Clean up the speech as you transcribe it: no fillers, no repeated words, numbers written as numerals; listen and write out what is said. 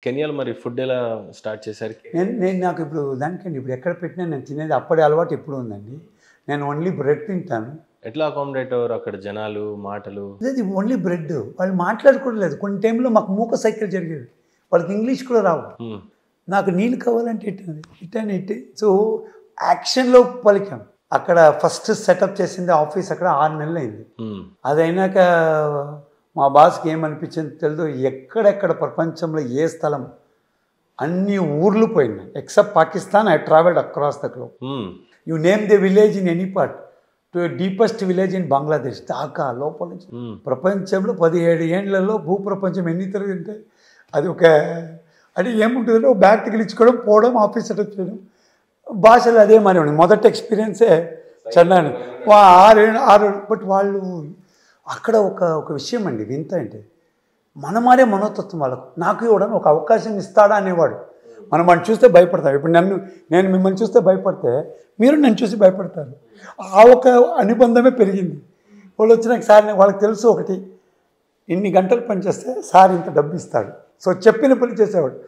కెనియాలో మరి ఫుడ్ ఎలా స్టార్ట్ చేశారు? నేను నాకు ఇప్పుడు దానికండి ఇప్పుడు ఎక్కడ పెట్టినా నేను తినేది అప్పటి అలవాటు ఎప్పుడు ఉందండి. నేను ఓన్లీ బ్రెడ్ తింటాను. ఎట్లా అకామిడేట్ అవ్వరు అక్కడ జనాలు, మాటలు? లేదు ఓన్లీ బ్రెడ్. వాళ్ళు మాట్లాడుకోవట్లేదు. కొన్ని టైంలో మాకు మూక సైకిల్ జరిగేది. వాళ్ళకి ఇంగ్లీష్ కూడా రావు. హ్మ్. నాకు నీళ్ళు కావాలంటే ఇట్టే. సో యాక్షన్‌లో పలికాం. అక్కడ ఫస్ట్ సెటప్ చేసింది ఆఫీస్ అక్కడ 6 నెలలు అయింది. హ్మ్. అదైనాక మా బాస్‌కి ఏమనిపించిందో తెలీదు. ఎక్కడెక్కడ ప్రపంచంలో ఏ స్థలం అన్ని ఊర్లు పోయినా except Pakistan I travelled across the globe. Hmm. You name the village in any part to deepest village in Bangladesh దాకా లోపల నుంచి హ్మ్. ప్రపంచంలో 17 ఏండ్లలో భూప్రపంచం ఎన్ని తిరిగింటే అది ఒక అది ఏముంటుందంటే ఒక బ్యాగ్ తగిలించుకోవడం పోవడం ఆఫీస్ సెటప్ చేయడం భాషలు అదే మరి ఉంది. మొదటి ఎక్స్పీరియన్సే చెన్నాను 6 బట్ వాళ్ళు అక్కడ ఒక విషయం అండి వింత అంటే మనమారే మనోతత్వం వాళ్ళకు నాకు ఇవ్వడం ఒక అవకాశం ఇస్తాడా అనేవాడు. మనం వాడిని చూస్తే భయపడతాం. ఇప్పుడు నేను మిమ్మల్ని చూస్తే భయపడితే మీరు నన్ను చూసి భయపడతారు. ఆ ఒక అనుబంధమే పెరిగింది. వాళ్ళు వచ్చినాక సార్ వాళ్ళకి తెలుసు ఒకటి ఇన్ని గంటలు పనిచేస్తే సార్ ఇంత డబ్బు ఇస్తాడు. సో చెప్పిన పని చేసేవాడు.